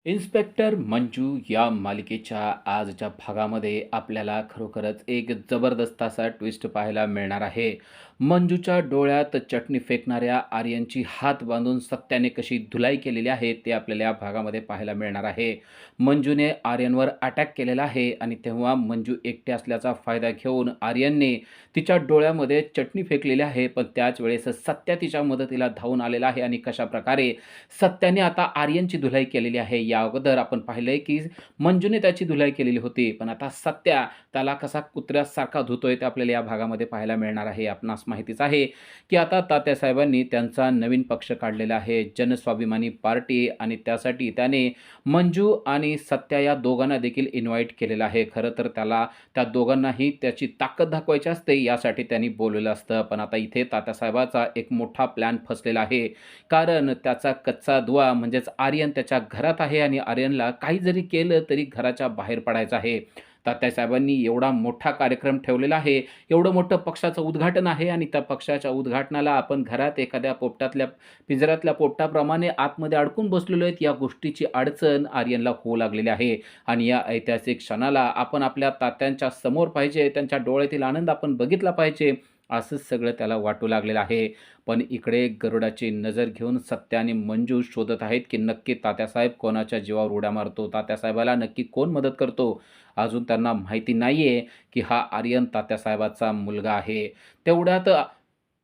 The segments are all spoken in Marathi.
इन्स्पेक्टर मंजू या मालिकेच्या आजच्या भागामध्ये आपल्याला खरोखरच एक जबरदस्त असा ट्विस्ट पाहायला मिळणार आहे. मंजूच्या डोळ्यात चटणी फेकणाऱ्या आर्यनची हात बांधून सत्याने कशी धुलाई केलेली आहे ते आपल्याला या भागामध्ये पाहायला मिळणार आहे. मंजूने आर्यनवर अटॅक केलेला आहे आणि तेव्हा मंजू एकटी असल्याचा फायदा घेऊन आर्यनने तिच्या डोळ्यामध्ये चटणी फेकलेली आहे. पण त्याच वेळेस सत्या तिच्या मदतीला धावून आलेला आहे आणि कशाप्रकारे सत्याने आता आर्यनची धुलाई केलेली आहे. या अगोदर आपण पाहिलंय की मंजूने त्याची धुलाई केलेली होती, पण आता सत्या त्याला कसा कुत्र्यासारखा धुतोय ते आपल्याला या भागामध्ये पाहायला मिळणार आहे. आपणास माहितीच आहे की आता तात्यासाहेबांनी त्यांचा नवीन पक्ष काढलेला आहे, जनस्वाभिमानी पार्टी, आणि त्यासाठी त्याने मंजू आणि सत्या या दोघांना देखील इन्व्हाइट केलेलं आहे. खरं तर त्याला त्या दोघांनाही त्याची ताकद दाखवायची असते, यासाठी त्यांनी बोलवलं असतं. पण आता इथे तात्यासाहेबाचा एक मोठा प्लॅन फसलेला आहे, कारण त्याचा कच्चा दुवा म्हणजेच आर्यन त्याच्या घरात आहे आणि आर्यनला काही जरी केलं तरी घराच्या बाहेर पडायचं आहे. तात्यासाहेबांनी एवढा मोठा कार्यक्रम ठेवलेला आहे, एवढं मोठं पक्षाचं उद्घाटन आहे आणि त्या पक्षाच्या उद्घाटनाला आपण घरात एखाद्या पोपटातल्या पिंजऱ्यातल्या पोपटाप्रमाणे आतमध्ये अडकून बसलेलो आहेत. या गोष्टीची अडचण आर्यनला होऊ लागलेली आहे आणि या ऐतिहासिक क्षणाला आपण आपल्या तात्यांच्या समोर पाहिजे, त्यांच्या डोळ्यातील आनंद आपण बघितला पाहिजे, असंच सगळं त्याला वाटू लागलेलं आहे. पण इकडे गरुडाची नजर घेऊन सत्या आणि मंजू शोधत आहेत की नक्की तात्यासाहेब कोणाच्या जीवावर उड्या मारतो, तात्यासाहेबाला नक्की कोण मदत करतो. अजून त्यांना माहिती नाहीये की हा आर्यन तात्यासाहेबाचा मुलगा आहे. तेवढ्यात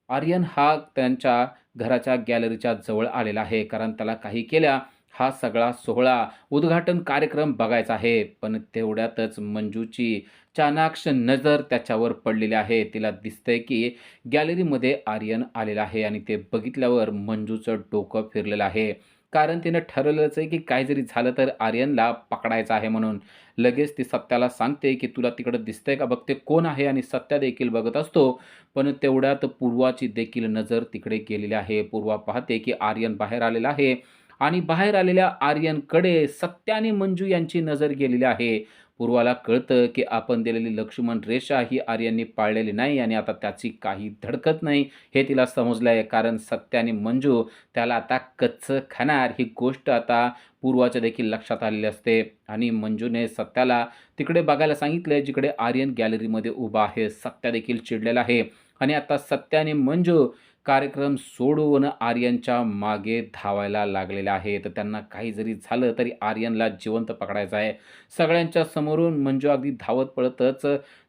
आर्यन हा त्यांच्या घराच्या गॅलरीच्या जवळ आलेला आहे, कारण त्याला काही केल्या हा सगळा सोहळा, उद्घाटन कार्यक्रम बघायचा आहे. पण तेवढ्यातच मंजूची चाणाक्ष नजर त्याच्यावर पडलेली आहे. तिला दिसतंय की गॅलरीमध्ये आर्यन आलेला आहे आणि ते बघितल्यावर मंजूचं डोकं फिरलेलं आहे. कारण तिनं ठरवलंच आहे की काय जरी झालं तर आर्यनला पकडायचं आहे म्हणून. लगेच ती सत्याला सांगते की तुला तिकडं दिसतंय का बघ ते कोण आहे, आणि सत्या देखील बघत असतो. पण तेवढ्यात पूर्वाची देखील नजर तिकडे गेलेली आहे. पूर्वा पाहते की आर्यन बाहेर आलेला आहे आणि बाहेर आलेल्या आर्यनकडे सत्या आणि मंजू यांची नजर गेलेली आहे. पूर्वाला कळतं की आपण दिलेली लक्ष्मण रेषा ही आर्यनने पाळलेली नाही आणि आता त्याची काही धडकत नाही हे तिला समजलं आहे. कारण सत्या आणि मंजू त्याला आता कच्चं खाणार ही गोष्ट आता पूर्वाच्या देखील लक्षात आलेली असते आणि मंजूने सत्याला तिकडे बघायला सांगितलंय जिकडे आर्यन गॅलरीमध्ये उभा आहे. सत्या देखील चिडलेला आहे आणि आता सत्या आणि मंजू कार्यक्रम सोडून आर्यनच्या मागे धावायला लागलेले आहे. तर त्यांना काही जरी झालं तरी आर्यनला जिवंत पकडायचं आहे. सगळ्यांच्या समोरून मंजू अगदी धावत पळतच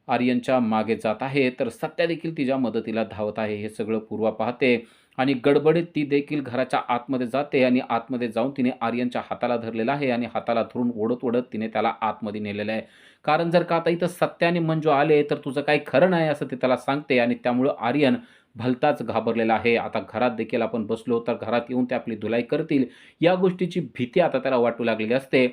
आर्यनच्या मागे जात आहे, तर सत्या देखील तिच्या मदतीला धावत आहे. हे सगळं पूर्वा पाहते आणि गडबडीत ती देखील घराच्या आतमध्ये जाते आणि आतमध्ये जाऊन तिने आर्यनच्या हाताला धरलेलं आहे आणि हाताला धरून ओढत-ओढत तिने त्याला आतमध्ये नेलेलं आहे. कारण जर का आता इथं सत्या आणि मंजू आले तर तुझं काही खरं नाही, असं ते त्याला सांगते आणि त्यामुळं आर्यन भलताच घाबरलेला आहे. आता घरात देखील आपण बसलो तर घरात येऊन ते आपली धुलाई करतील, या गोष्टीची भीती आता त्याला वाटू लागलेली असते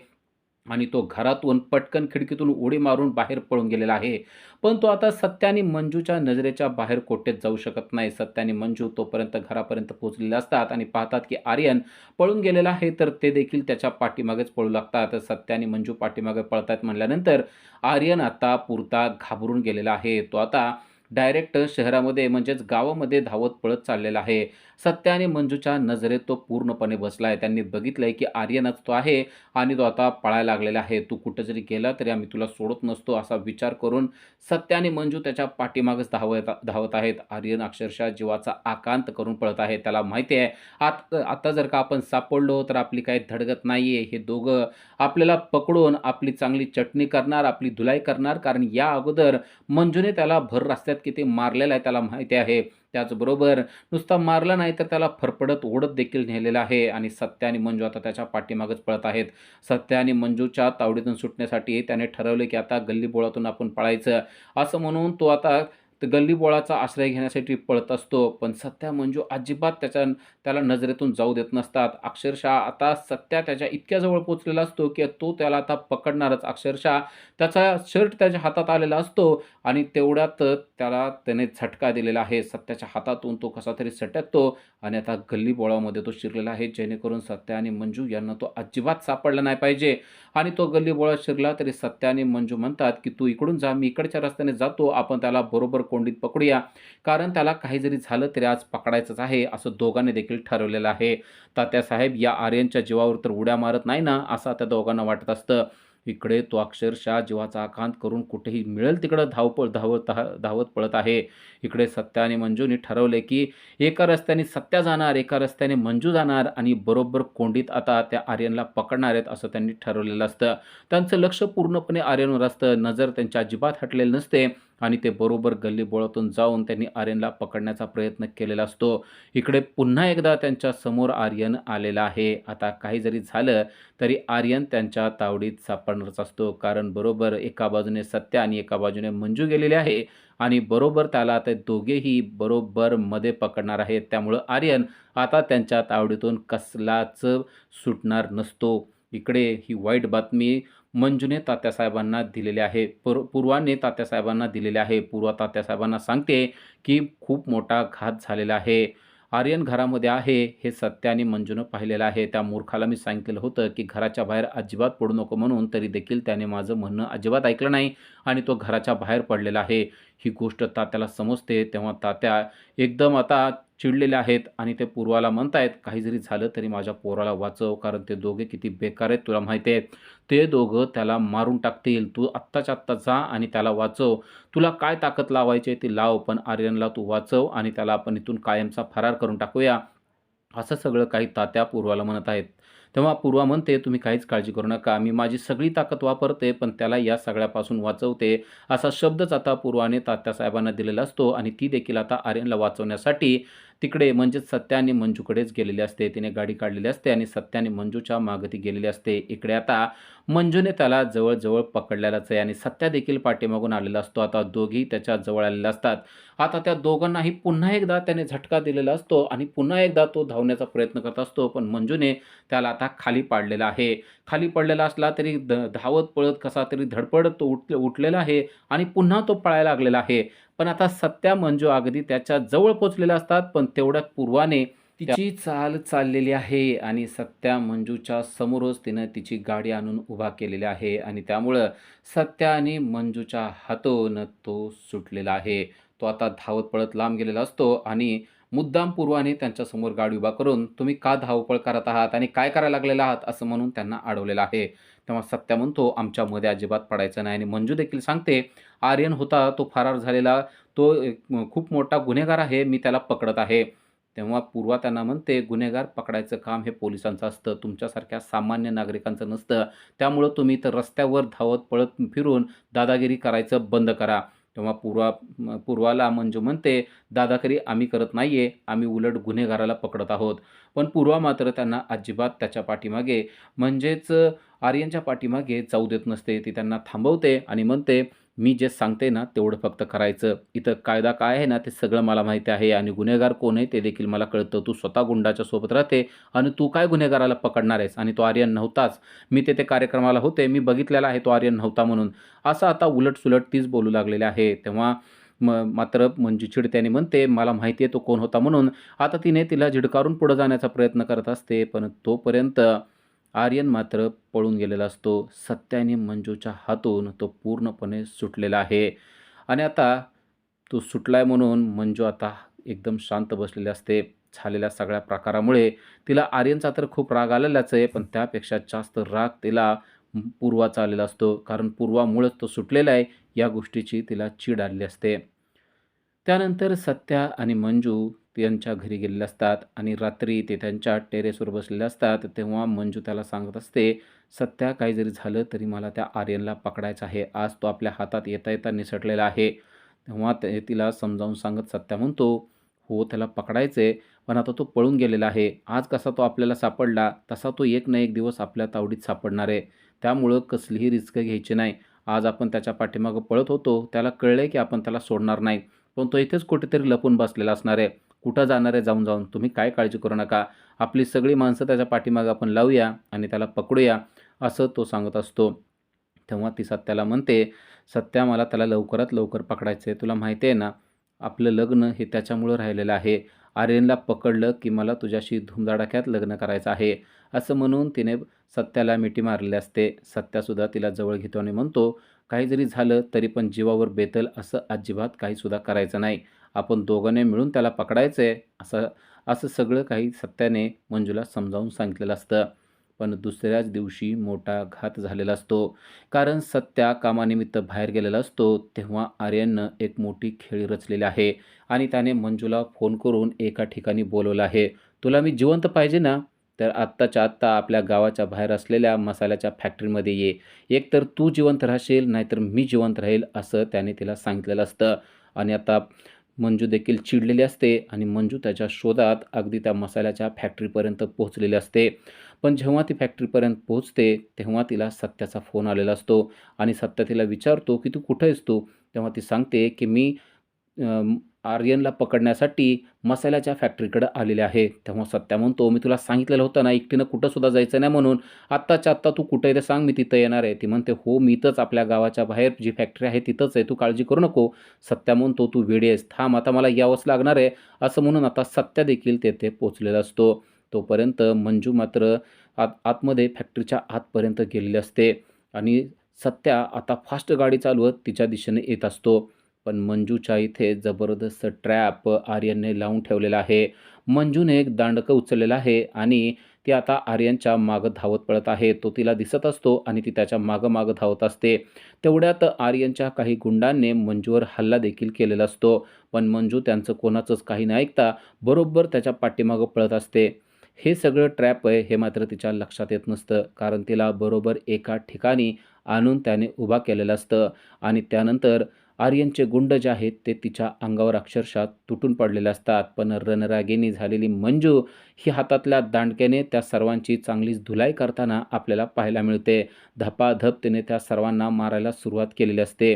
आणि तो घरातून पटकन खिडकीतून उडी मारून बाहेर पळून गेलेला आहे. पण तो आता सत्या आणि मंजूच्या नजरेच्या बाहेर कोठेच जाऊ शकत नाही. सत्या आणि मंजू तोपर्यंत घरापर्यंत पोहोचलेले असतात आणि पाहतात की आर्यन पळून गेलेला आहे, तर ते देखील त्याच्या पाठीमागेच पळू लागतात. सत्या आणि मंजू पाठीमागे पळतायत म्हणल्यानंतर आर्यन आता पुरता घाबरून गेलेला आहे. तो आता डायरेक्ट शहरामध्ये म्हणजेच गावामध्ये धावत पळत चाललेला आहे. सत्या आणि मंजूच्या नजरेत तो पूर्णपणे बसलाय. त्यांनी बघितलंय की आर्यनच तो आहे आणि तो आता पळायला लागलेला आहे. तू कुठं जरी गेला तरी आम्ही तुला सोडत नसतो, असा विचार करून सत्या आणि मंजू त्याच्या पाठीमागच धावत आहेत. आर्यन अक्षरशः जीवाचा आकांत करून पळत आहे. त्याला माहिती आहे आता जर का आपण सापडलो तर आपली काही धडगत नाहीये. हे दोघं आपल्याला पकडून आपली चांगली चटणी करणार, आपली धुलाई करणार. कारण या अगोदर मंजूने त्याला भर रस्त्यात किती मारलेला आहे त्याला माहिती आहे. त्याचबरोबर नुसता मारला नाही तर त्याला फरफडत ओढत देखील नेलेलं आहे आणि सत्या आणि मंजू आता त्याच्या पाठीमागच पळत आहेत. सत्या आणि मंजूच्या तावडीतून सुटण्यासाठी त्याने ठरवले की आता गल्लीबोळातून आपण पळायचं, असं म्हणून तो आता गल्लीबोळाचा आश्रय घेण्यासाठी पळत असतो. पण सत्या मंजू अजिबात त्याला नजरेतून जाऊ देत नसतात. अक्षरशः आता सत्या त्याच्या इतक्या जवळ पोहोचलेला असतो की तो त्याला आता पकडणारच. अक्षरशः त्याचा शर्ट त्याच्या हातात आलेला असतो आणि तेवढ्यात त्याने झटका दिलेला आहे. सत्याच्या हातातून तो कसा तरी सटकतो आणि आता गल्लीबोळामध्ये तो शिरलेला आहे, जेणेकरून सत्या आणि मंजू यांना तो अजिबात सापडला नाही पाहिजे. आणि तो गल्लीबोळात शिरला तरी सत्या आणि मंजू म्हणतात की तू इकडून जा, मी इकडच्या रस्त्याने जातो, आपण त्याला बरोबर कोंडीत पकडूया, कारण त्याला काही जरी झालं तरी आज पकडायचंच आहे, असं दोघांनी देखील ठरवलेलं आहे. तात्यासाहेब या आर्यनच्या जीवावर तर उड्या मारत नाही ना, असं त्या दोघांना वाटत असतं. इकडे तो अक्षरशः जीवाचा आकांत करून कुठेही मिळेल तिकडं धावत पळत आहे. इकडे सत्या आणि मंजूने ठरवले, की एका रस्त्याने सत्या जाणार, एका रस्त्याने मंजू जाणार आणि बरोबर कोंडीत आता त्या आर्यनला पकडणार आहेत, असं त्यांनी ठरवलेलं असतं. त्यांचं लक्ष पूर्णपणे आर्यनवर असतं. नजर त्यांच्या अजिबात हटलेली नसते आणि ते बरोबर गल्लीबोळातून जाऊन त्यांनी आर्यनला पकडण्याचा प्रयत्न केलेला असतो. इकडे पुन्हा एकदा त्यांच्या समोर आर्यन आलेला आहे. आता काही जरी झालं तरी आर्यन त्यांच्या तावडीत सापडणारच असतो. कारण बरोबर एका बाजूने सत्या आणि एका बाजूने मंजू गेलेली आहे आणि बरोबर त्याला ते दोघेही बरोबर मध्ये पकडणार आहेत. त्यामुळं आर्यन आता त्यांच्या तावडीतून कसलाच सुटणार नसतो. इकडे ही वाईट बातमी मंजूने तात्यासाहेबांना दिलेली आहे. पूर्वाने तात्यासाहेबांना दिलेली आहे. पूर्वा तात्यासाहेबांना सांगते, की खूप मोठा घात झालेला आहे. आर्यन घरामध्ये आहे हे सत्या आणि मंजूनं पाहिलेलं आहे. त्या मूर्खाला मी सांगितलेलं होतं, की घराच्या बाहेर अजिबात पडू नको म्हणून, तरी देखील त्याने माझं म्हणणं अजिबात ऐकलं नाही आणि तो घराच्या बाहेर पडलेला आहे. ही गोष्ट तात्याला समजते. तेव्हा तात्या एकदम आता चिडलेले आहेत आणि ते पूर्वाला म्हणतायत, "काही जरी झालं तरी माझ्या पोराला वाचव, कारण ते दोघे किती बेकार आहेत तुला माहिती आहे. ते दोघं त्याला मारून टाकतील. तू आत्ताच्या आत्ता जा आणि त्याला वाचव. तुला काय ताकद लावायची आहे ती लाव, पण आर्यनला तू वाचव आणि त्याला आपण इथून कायमचा फरार करून टाकूया." असं सगळं काही तात्या पूर्वाला म्हणत आहेत. तेव्हा पूर्वा म्हणते, "तुम्ही काहीच काळजी करू नका. मी माझी सगळी ताकद वापरते, पण त्याला या सगळ्यापासून वाचवते." असा शब्दच आता पूर्वाने तात्यासाहेबांना दिलेला असतो आणि ती देखील आता आर्यनला वाचवण्यासाठी तिकडे म्हणजेच सत्या आणि मंजूकडेच गेलेली असते. तिने गाडी काढलेली असते आणि सत्या आणि मंजूच्या मागे ती गेलेली असते. इकडे आता मंजूने त्याला जवळ पकडलेलाच आहे आणि सत्या देखील पाठीमागून आलेला असतो. आता दोघेही त्याच्या जवळ आलेले असतात. आता त्या दोघांनाही पुन्हा एकदा त्याने झटका दिलेला असतो आणि पुन्हा एकदा तो धावण्याचा प्रयत्न करत असतो. पण मंजूने त्याला आता खाली पाडलेला आहे. खाली पडलेला असला तरी धावत पळत कसा तरी धडपडत तो उठलेला आहे आणि पुन्हा तो पळायला लागलेला आहे. पण आता सत्या, मंजू अगदी त्याच्या जवळ पोहोचलेल्या असतात. पण तेवढ्यात पूर्वाने तिची चाल चाललेली आहे आणि सत्या मंजूच्या समोरच तिनं तिची गाडी आणून उभा केलेली आहे आणि त्यामुळं सत्या आणि मंजूच्या हातून तो सुटलेला आहे. तो आता धावत पळत लांब गेलेला असतो आणि मुद्दाम पूर्वाने त्यांच्यासमोर गाडी उभा करून, "तुम्ही का धावपळ करत आहात आणि काय करायला लागलेला आहात?" असं म्हणून त्यांना अडवलेलं आहे. तेव्हा सत्या म्हणतो, "आमच्यामध्ये अजिबात पडायचं नाही." आणि मंजू देखील सांगते, "आर्यन होता तो फरार झालेला. तो एक खूप मोठा गुन्हेगार आहे. मी त्याला पकडत आहे." तेव्हा पूर्वा त्यांना म्हणते, "गुन्हेगार पकडायचं काम हे पोलिसांचं असतं. तुमच्यासारख्या सामान्य नागरिकांचं नसतं. त्यामुळं तुम्ही तर रस्त्यावर धावत पळत फिरून दादागिरी करायचं बंद करा." तेव्हा पूर्वाला मंजू म्हणते, "दादागिरी आम्ही करत नाहीये. आम्ही उलट गुन्हेगाराला पकडत आहोत." पण पूर्वा मात्र त्यांना अजिबात त्याच्या पाठीमागे म्हणजेच आर्यनच्या पाठीमागे जाऊ देत नसते. ती त्यांना थांबवते आणि म्हणते, "मी जे सांगते ना तेवढं फक्त करायचं. इथं कायदा काय आहे ना ते सगळं मला माहिती आहे आणि गुन्हेगार कोण आहे ते देखील मला कळतं. तू स्वतः गुंडाच्या सोबत राहते आणि तू काय गुन्हेगाराला पकडणार आहेस आणि तो आर्यन नव्हताच. मी तेथे कार्यक्रमाला होते. मी बघितलेला आहे तो आर्यन नव्हता म्हणून." असं आता उलट-सुलट तीच बोलू लागलेली आहे. तेव्हा मात्र मंजू चिडते म्हणते, "मला माहिती आहे तो कोण होता म्हणून." आता तिने तिला झिडकारून पुढे जाण्याचा प्रयत्न करत असते. पण तोपर्यंत आर्यन मात्र पळून गेलेला असतो. सत्या आणि मंजूच्या हातून तो पूर्णपणे सुटलेला आहे आणि आता तो सुटलाय म्हणून मंजू आता एकदम शांत बसलेली असते. झालेल्या सगळ्या प्रकारामुळे तिला आर्यनचा तर खूप राग आलेलाच आहे, पण त्यापेक्षा जास्त राग तिला पूर्वाचा आलेला असतो. कारण पूर्वामुळेच तो सुटलेला आहे, या गोष्टीची तिला चीड आलेली असते. त्यानंतर सत्या आणि मंजू त्यांच्या घरी गेलेले असतात आणि रात्री ते त्यांच्या टेरेसवर बसलेले असतात. तेव्हा मंजू त्याला सांगत असते, "सत्या, काही जरी झालं तरी मला त्या आर्यनला पकडायचं आहे. आज तो आपल्या हातात येता निसटलेला आहे." तेव्हा ते तिला समजावून सांगत सत्या म्हणतो, "हो, त्याला पकडायचं पण आता तो पळून गेलेला आहे. आज कसा तो आपल्याला सापडला, तसा तो एक ना एक दिवस आपल्या तावडीत सापडणार आहे. त्यामुळं कसलीही रिस्क घ्यायची नाही. आज आपण त्याच्या पाठीमागं पळत होतो. त्याला कळलंय की आपण त्याला सोडणार नाही. पण तो इथेच कुठेतरी लपून बसलेला असणार आहे. कुठं जाणार आहे जाऊन. तुम्ही काय काळजी करू नका. आपली सगळी माणसं त्याच्या पाठीमागे आपण लावूया आणि त्याला पकडूया." असं तो सांगत असतो. तेव्हा ती सत्याला म्हणते, "सत्या, मला त्याला लवकरात लवकर पकडायचं आहे. तुला माहिती आहे ना, आपलं लग्न हे त्याच्यामुळं राहिलेलं आहे. आर्यनला पकडलं की मला तुझ्याशी धूमधडाक्यात लग्न करायचं आहे. असं म्हणून तिने सत्याला मिठी मारलेली असते. सत्यासुद्धा तिला जवळ घेतो आणि म्हणतो, "काही जरी झालं तरी पण जीवावर बेतेल असं अजिबात काहीसुद्धा करायचं नाही. आपण दोघांनी मिळून त्याला पकडायचं आहे." असं असं सगळं काही सत्याने मंजूला समजावून सांगितलेलं असतं. पण दुसऱ्याच दिवशी मोठा घात झालेला असतो. कारण सत्या कामानिमित्त बाहेर गेलेला असतो, तेव्हा आर्यननं एक मोठी खेळी रचलेली आहे आणि त्याने मंजूला फोन करून एका ठिकाणी बोलवलं आहे. "तुला मी जिवंत पाहिजे ना? तर आत्ताच्या आत्ता आपल्या गावाच्या बाहेर असलेल्या मसाल्याच्या फॅक्टरीमध्ये ये. एकतर तू जिवंत राहशील, नाहीतर मी जिवंत राहील," असं त्याने तिला सांगितलेलं असतं. आणि आता मंजू देखील चिडलेली असते आणि मंजू त्याच्या शोधात अगदी त्या मसाल्याच्या फॅक्टरीपर्यंत पोहोचलेली असते. पण जेव्हा ती फॅक्टरीपर्यंत पोहोचते, तेव्हा तिला सत्याचा फोन आलेला असतो आणि सत्या तिला विचारतो, की "तू कुठे आहेस तू?" तेव्हा ती सांगते, की "मी आर्यनला पकडण्यासाठी मसाल्याच्या फॅक्टरीकडे आलेले आहे." तेव्हा सत्या म्हणतो, "मी तुला सांगितलेलं होतं ना, एकटीनं कुठंसुद्धा जायचं नाही म्हणून. आत्ताच्या आत्ता तू कुठे आहे ते सांग, मी तिथं येणार आहे." ती म्हणते, "हो, मी इथंच आपल्या गावाच्या बाहेर जी फॅक्टरी आहे तिथंच आहे. तू काळजी करू नको." सत्या म्हणतो, "तू वेडी आहेस. थांब, आता मला यावंच लागणार आहे." असं म्हणून आता सत्या देखील तेथे पोहोचलेला असतो. तोपर्यंत मंजू मात्र आतमध्ये फॅक्टरीच्या आतपर्यंत गेलेली असते आणि सत्या आता फास्ट गाडी चालवत तिच्या दिशेने येत असतो. पण मंजूच्या इथे जबरदस्त ट्रॅप आर्यनने लावून ठेवलेला आहे. मंजूने एक दांडकं उचललेलं आहे आणि ती आता आर्यनच्या मागं धावत पळत आहे. तो तिला दिसत असतो आणि ती त्याच्या मागं-मागं धावत असते. तेवढ्यात आर्यनच्या काही गुंडांनी मंजूवर हल्ला देखील केलेला असतो. पण मंजू त्यांचं कोणाचंच काही न ऐकता बरोबर त्याच्या पाठीमागं पळत असते. हे सगळं ट्रॅप आहे हे मात्र तिच्या लक्षात येत नसतं. कारण तिला बरोबर एका ठिकाणी आणून त्याने उभा केलेलं असतं आणि त्यानंतर आर्यनचे गुंड जे आहेत ते तिच्या अंगावर अक्षरशः तुटून पडलेले असतात. पण रणरागिणी झालेली मंजू ही हातातल्या दांडक्याने त्या सर्वांची चांगलीच धुलाई करताना आपल्याला पाहायला मिळते. धपाधप तिने त्या सर्वांना मारायला सुरुवात केलेली असते.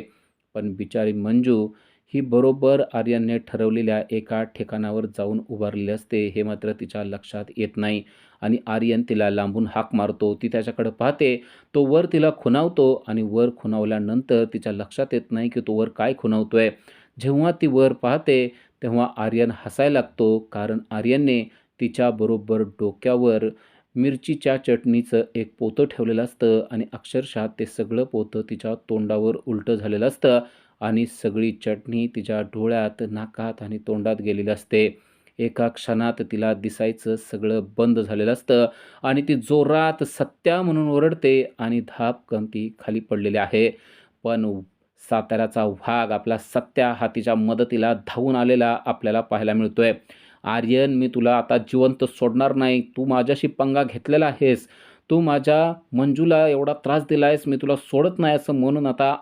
पण बिचारी मंजू ही बरोबर आर्यनने ठरवलेल्या एका ठिकाणावर जाऊन उभारलेली असते. हे मात्र तिच्या लक्षात येत नाही आणि आर्यन तिला लांबून हाक मारतो. ती त्याच्याकडे पाहते. तो वर तिला खुणावतो आणि वर खुणावल्यानंतर तिच्या लक्षात येत नाही की तो वर काय खुणावतोय. जेव्हा ती वर पाहते तेव्हा आर्यन हसायला लागतो. कारण आर्यनने तिच्याबरोबर डोक्यावर मिरचीच्या चटणीचं एक पोतं ठेवलेलं असतं आणि अक्षरशः ते सगळं पोतं तिच्या तोंडावर उलटं झालेलं असतं आणि सगळी चटणी तिच्या डोळ्यात, नाकात आणि तोंडात गेलेली असते. एका क्षणात तिला दिसायचं सगळं बंद झालेलं असतं आणि ती जोरात सत्या म्हणून ओरडते आणि धापकन ती खाली पडलेली आहे. पण साताऱ्याचा वाघ आपला सत्या हा तिच्या मदतीला धावून आलेला आपल्याला पाहायला मिळतोय. "आर्यन, मी तुला आता जिवंत सोडणार नाही. तू माझ्याशी पंगा घेतलेला आहेस. तू माझ्या मंजूला एवढा त्रास दिला आहेस, मी तुला सोडत नाही." असं म्हणून आता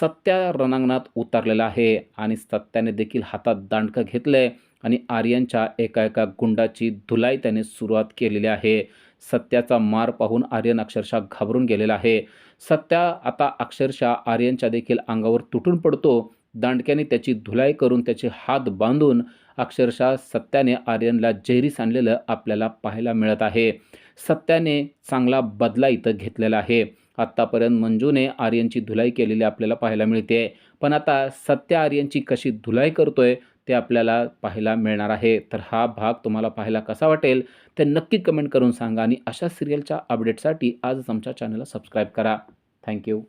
सत्या रणांगणात उतरलेला आहे आणि सत्याने देखील हातात दांडकं घेतलंय आणि आर्यनच्या एका गुंडाची धुलाई त्याने सुरुवात केलेली आहे. सत्याचा मार पाहून आर्यन अक्षरशः घाबरून गेलेला आहे. सत्या आता अक्षरशः आर्यनच्या देखील अंगावर तुटून पडतो. दांडक्याने त्याची धुलाई करून त्याचे हात बांधून अक्षरशः सत्याने आर्यनला जेरीस आणलेलं आपल्याला पाहायला मिळत आहे. सत्याने चांगला बदला इथं घेतलेला आहे. आत्तापर्यंत मंजूने आर्यनची धुलाई केलेली आपल्याला पाहायला मिळते. पण आता सत्या आर्यनची कशी धुलाई करतोय ते आपल्याला पाहायला मिळणार आहे. तर हा भाग तुम्हाला पाहायला कसा वाटेल ते नक्की कमेंट करून सांगा आणि अशा सिरियलच्या अपडेटसाठी आजच आमच्या चॅनलला सबस्क्राईब करा. Thank you.